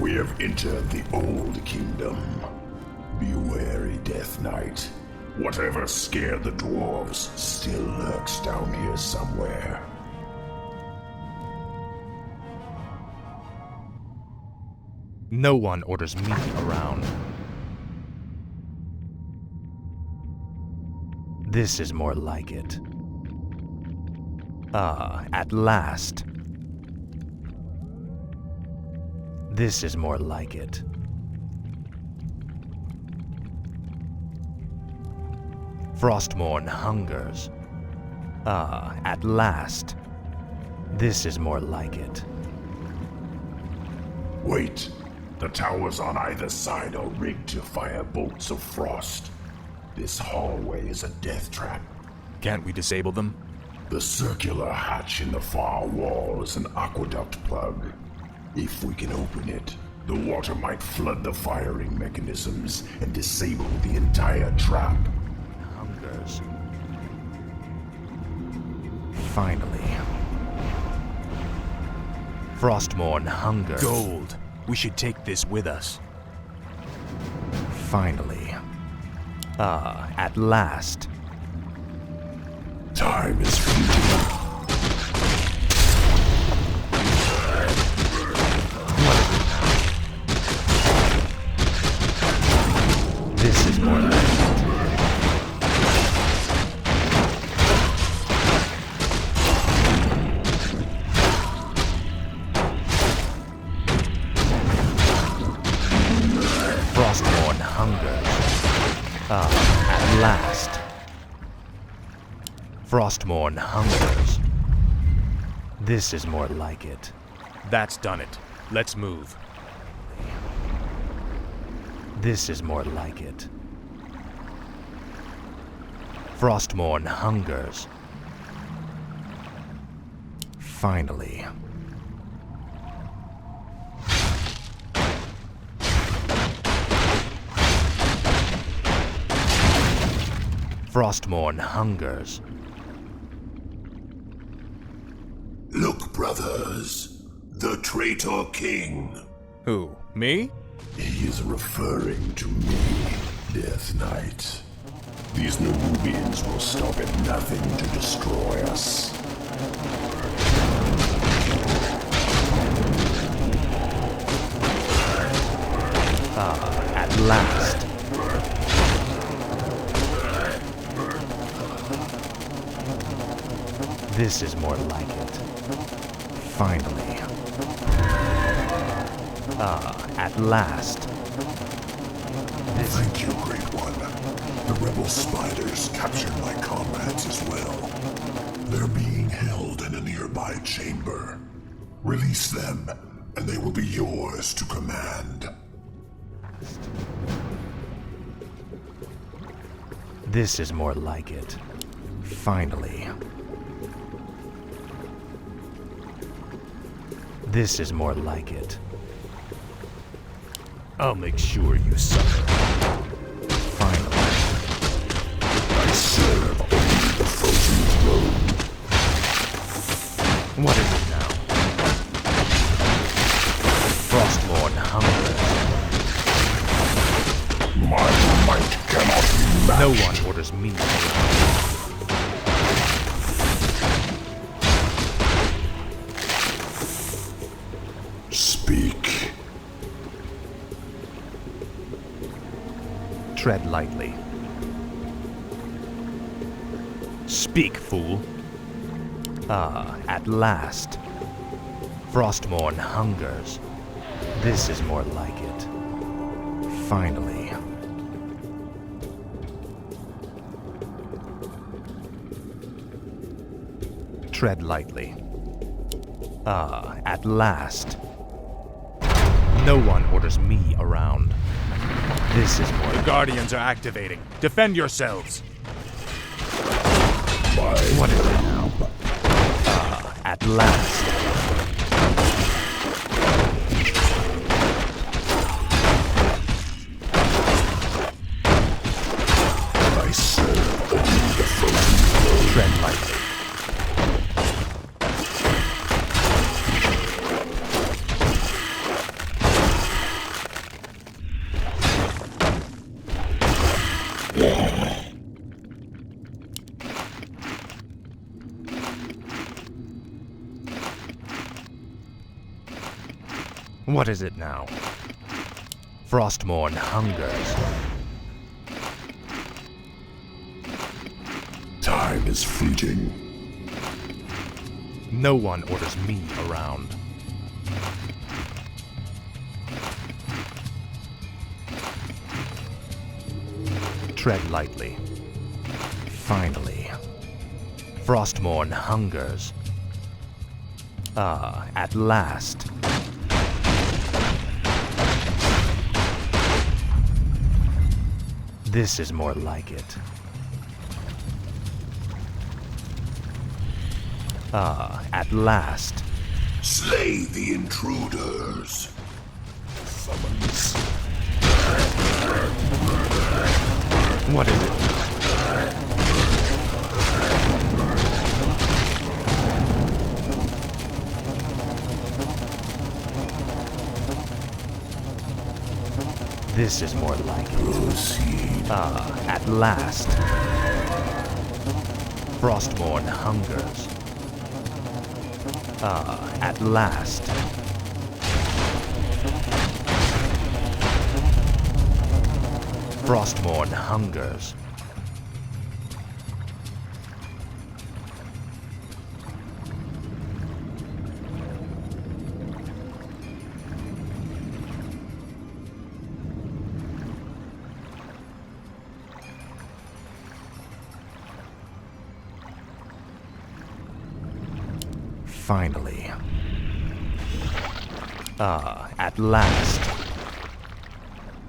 We have entered the Old Kingdom. Be wary, Death Knight. Whatever scared the dwarves still lurks down here somewhere. No one orders me around. This is more like it. Ah, at last. This is more like it. Frostmourne hungers. Ah, at last. This is more like it. Wait. The towers on either side are rigged to fire bolts of frost. This hallway is a death trap. Can't we disable them? The circular hatch in the far wall is an aqueduct plug. If we can open it, the water might flood the firing mechanisms and disable the entire trap. Hungers. Finally. Frostmourne hungers. Gold. We should take this with us. Finally. Ah, at last. Time is fleeting. This is more like it. Frostmourne hungers. Ah, at last. Frostmourne hungers. This is more like it. That's done it. Let's move. This is more like it. Frostmourne hungers. Finally. Frostmourne hungers. Look, brothers. The traitor king. Who? Me? He is referring to me, Death Knight. These Nerubians will stop at nothing to destroy us. Ah, at last. This is more like it. Finally. Ah, at last. Thank you, Great One. The rebel spiders captured my comrades as well. They're being held in a nearby chamber. Release them, and they will be yours to command. This is more like it. Finally. This is more like it. I'll make sure you suffer. Finally. I serve only the frozen throne. What is it now? Frostmourne hungers. My might cannot be matched. No one orders me around. Speak. Tread lightly. Speak, fool. Ah, at last. Frostmourne hungers. This is more like it. Finally. Tread lightly. Ah, at last. No one orders me around. This is more. The Guardians are activating. Defend yourselves. What is it now? Ah, at last. I serve only the frozen throne. Tread lightly. What is it now? Frostmourne hungers. Time is fleeting. No one orders me around. Tread lightly. Finally. Frostmourne hungers. Ah, at last. This is more like it. Ah, at last. Slay the intruders. Summons. What is it? This is more like it. Proceed. Ah, at last. Frostmourne hungers. Ah, at last. Frostmourne hungers. Finally. Ah, at last.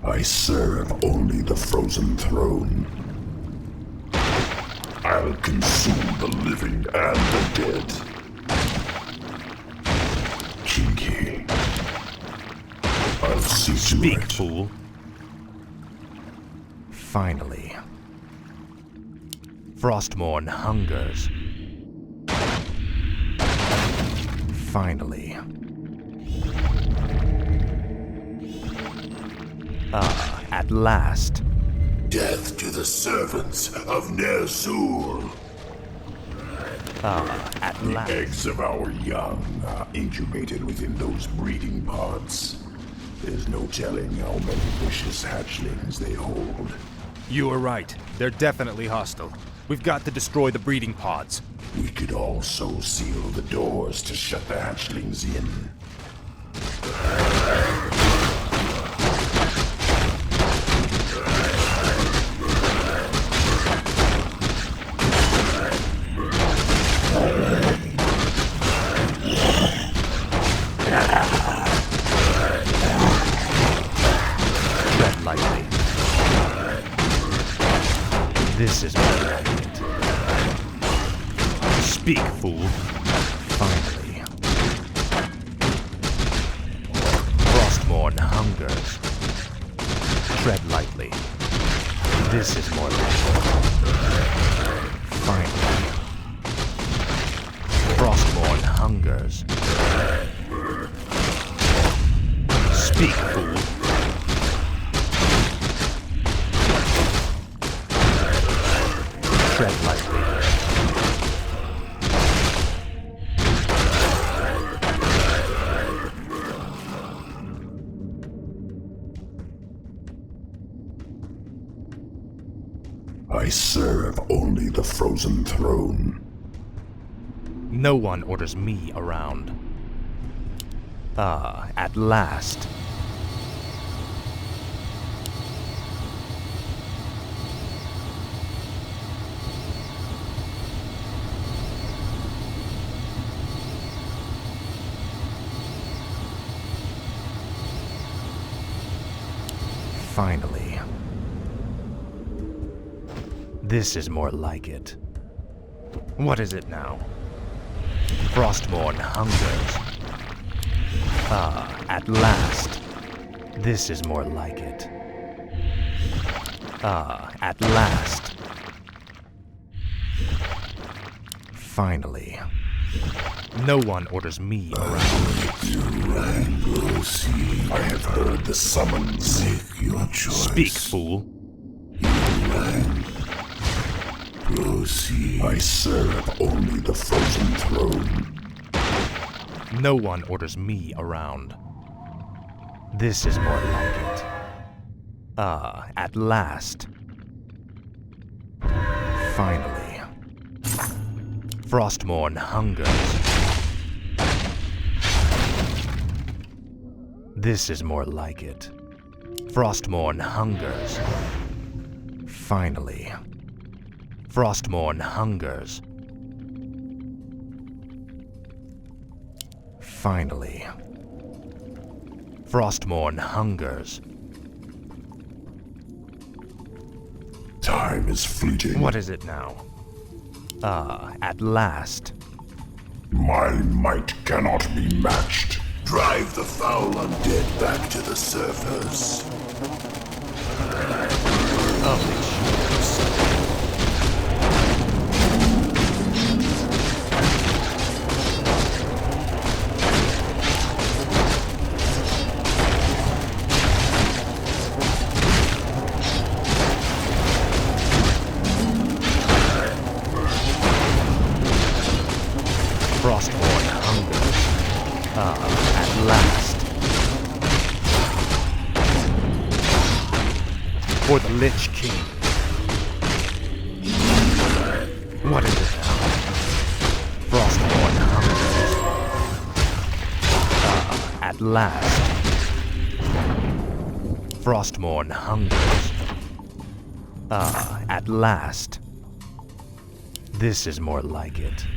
I serve only the frozen throne. I'll consume the living and the dead. Cheeky. I'll see to Speak, it. fool. Finally. Frostmourne hungers. Finally. Ah, at last. Death to the servants of Ner'zhul. Ah, at The last. eggs of our young are incubated within those breeding pods. There's no telling how many vicious hatchlings they hold. You were right. They're definitely hostile. We've got to destroy the breeding pods. We could also seal the doors to shut the hatchlings in. Tread lightly. This is more like it. Speak, fool. Finally. Frostmourne hungers. Tread lightly. This is more like it. Finally. Frostmourne hungers. Speak, fool. Tread lightly. I serve only the frozen throne. No one orders me around. Ah, at last. Finally. This is more like it. What is it now? Frostmourne hungers. Ah, at last. This is more like it. Ah, at last. Finally. No one orders me around. Proceed. I have heard the summons. Make your choice. Speak, fool. Proceed. I serve only the frozen throne. No one orders me around. This is more like it. Ah, at last. Finally. Frostmourne hungers. This is more like it. Frostmourne hungers. Finally. Frostmourne hungers. Finally. Frostmourne hungers. Time is fleeting. What is it now? Ah, at last. My might cannot be matched. Drive the foul undead back to the surface. Frostmourne hungers. Ah, at last. For the Lich King. What is it now? Frostmourne hungers. Ah, at last. Frostmourne hungers. Ah, at last. This is more like it.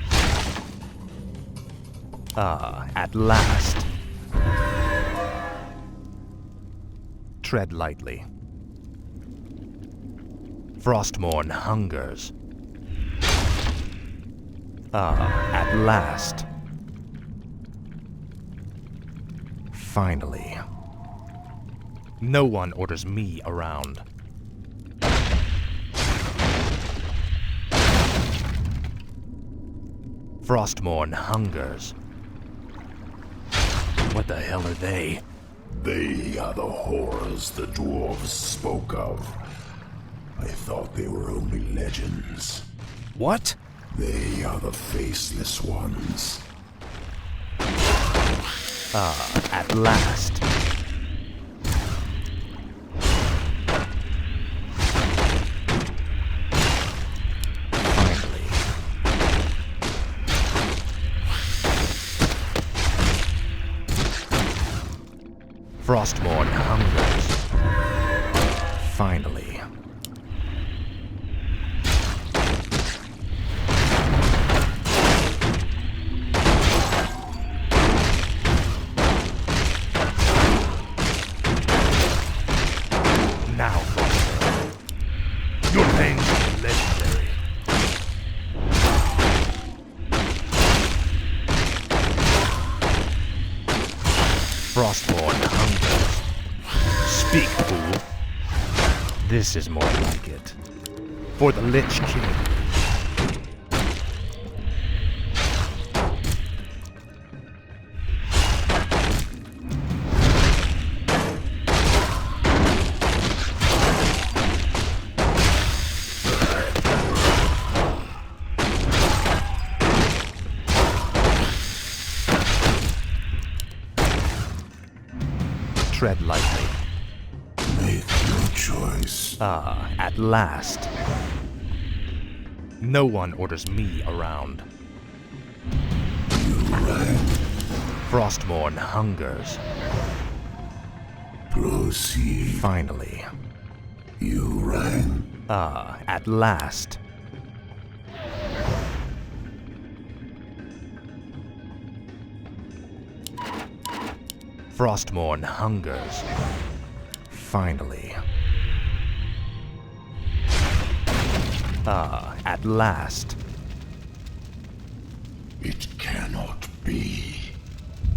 Ah, at last. Tread lightly. Frostmourne hungers. Ah, at last. Finally. No one orders me around. Frostmourne hungers. What the hell are they? They are the horrors the dwarves spoke of. I thought they were only legends. What? They are the Faceless ones. Ah, at last. Finally. Frostmourne hungers. Finally. Now, Frostmourne. Your pains will be legendary. Frostmourne hungers. Speak, fool. This is more like it. For the Lich King. Tread lightly. Make your choice. Ah, at last. No one orders me around. You rang. Frostmourne hungers. Proceed. Finally. You rang. Ah, at last. Frostmourne hungers. Finally. Ah, at last. It cannot be.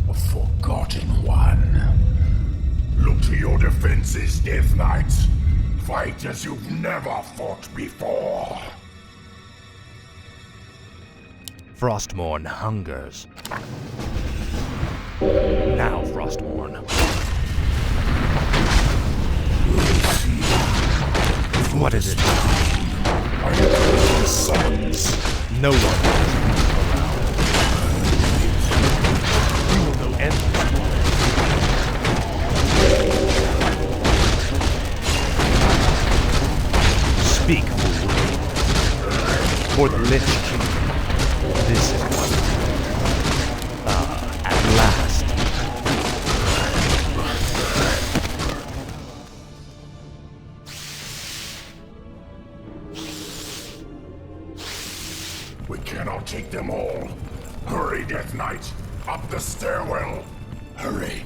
A forgotten one. Look to your defenses, Death Knights. Fight as you've never fought before. Frostmourne hungers. Now, Frostmourne. What is it? I am the summons. No one around. You will know endless. for the Lich King. This is wonderful. At last. We cannot take them all. Hurry, Death Knight! Up the stairwell! Hurry!